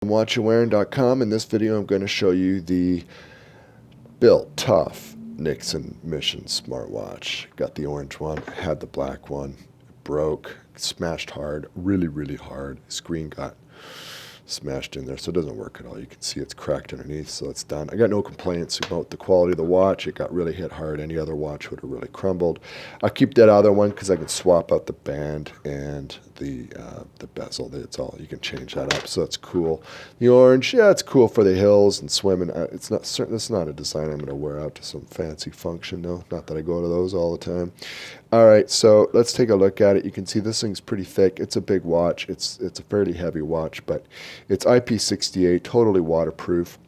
watchandwearing.com. In this video, I'm going to show you the built tough Nixon Mission smartwatch. Got the orange one, had the black one, it broke, smashed hard, really hard. Screen got smashed in there, so it doesn't work at all. You can see it's cracked underneath, so it's done. I got no complaints about the quality of the watch. It got really hit hard. Any other watch would have really crumbled. I'll keep that other one because I can swap out the band and the bezel. It's all, you can change that up, so it's cool. The orange, yeah, it's cool for the hills and swimming. It's not certain. It's not a design I'm going to wear out to some fancy function, though. Not that I go to those all the time. All right, so let's take a look at it. You can see this thing's pretty thick. It's a big watch. It's a fairly heavy watch, but it's IP68, totally waterproof.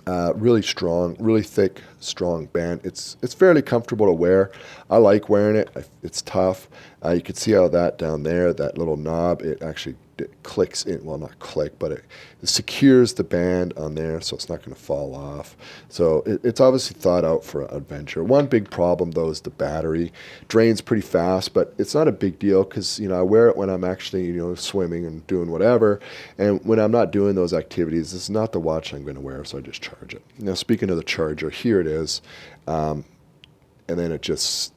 Really strong, really thick, strong band. It's fairly comfortable to wear. I like wearing it. It's tough. You can see how that down there, that little knob, it actually clicks in. Well, not click, but it secures the band on there, so it's not going to fall off. So it's obviously thought out for an adventure. One big problem, though, is the battery. Drains pretty fast, but it's not a big deal because, I wear it when I'm actually, swimming and doing whatever. And when I'm not doing those activities, this is not the watch I'm going to wear, so I just charge it. Now, speaking of the charger, here it is. And then it just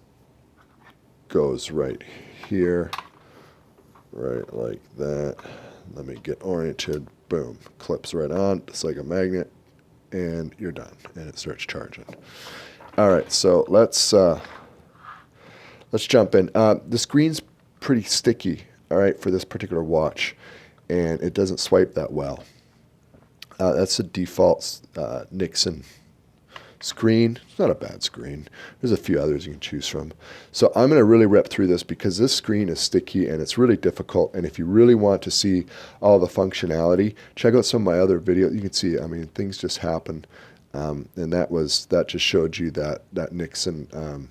goes right here. Right like that. Let me get oriented. Boom. Clips right on. It's like a magnet. And you're done. And it starts charging. All right. So let's jump in. The screen's pretty sticky, all right, for this particular watch. And it doesn't swipe that well. That's the default Nixon screen. It's not a bad screen. There's a few others you can choose from. So I'm going to really rip through this because this screen is sticky and it's really difficult. And if you really want to see all the functionality, check out some of my other videos. You can see, things just happen. And that just showed you that Nixon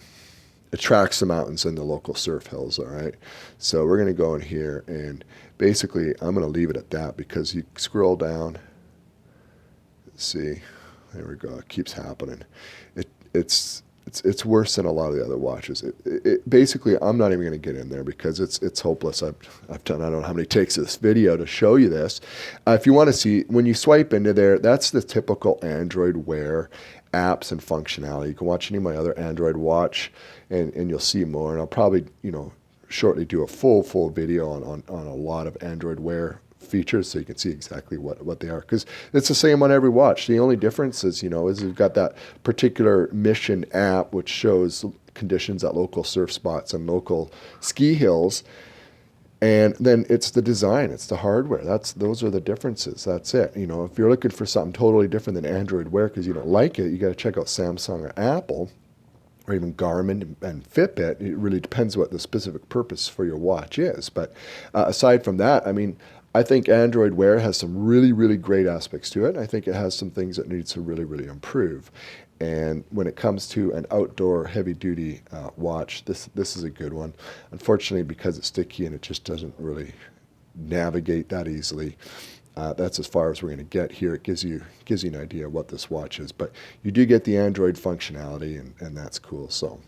attracts the mountains and the local surf hills, all right? So we're going to go in here and basically I'm going to leave it at that because you scroll down, see, there we go. It keeps happening. It's worse than a lot of the other watches. Basically, I'm not even going to get in there because it's hopeless. I've done I don't know how many takes of this video to show you this. If you want to see, when you swipe into there, that's the typical Android Wear apps and functionality. You can watch any of my other Android watch, and you'll see more. And I'll probably shortly do a full video on a lot of Android Wear features so you can see exactly what they are, because it's the same on every watch. The only difference is we've got that particular Mission app which shows conditions at local surf spots and local ski hills, and then it's the design, it's the hardware. Those are the differences. That's it. If you're looking for something totally different than Android Wear because you don't like it, you got to check out Samsung or Apple or even Garmin and Fitbit. It really depends what the specific purpose for your watch is. But aside from that, I think Android Wear has some really great aspects to it. I think it has some things that needs to really improve. And when it comes to an outdoor heavy-duty watch, this is a good one. Unfortunately, because it's sticky and it just doesn't really navigate that easily, that's as far as we're going to get here. It gives you an idea of what this watch is. But you do get the Android functionality, and that's cool. So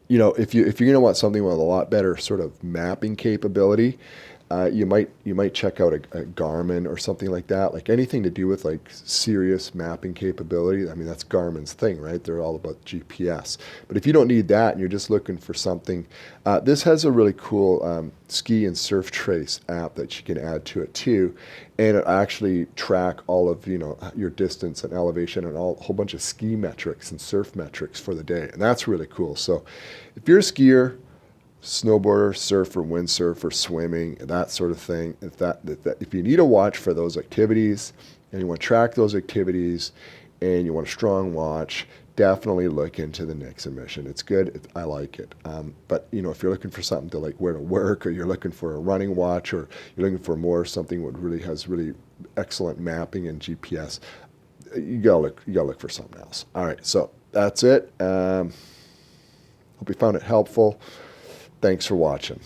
if you're going to want something with a lot better sort of mapping capability, you might check out a Garmin or something like that. Like anything to do with like serious mapping capability. That's Garmin's thing, right? They're all about GPS. But if you don't need that and you're just looking for something, this has a really cool ski and surf trace app that you can add to it too, and it actually track all of your distance and elevation and a whole bunch of ski metrics and surf metrics for the day, and that's really cool. So if you're a skier, snowboarder, surfer, windsurfer, swimming, that sort of thing, if you need a watch for those activities and you want to track those activities and you want a strong watch, definitely look into the Nixon Mission. It's good. I like it. But if you're looking for something to wear to work, or you're looking for a running watch, or you're looking for something that really has really excellent mapping and GPS, you gotta look for something else. All right, so that's it. Hope you found it helpful. Thanks for watching.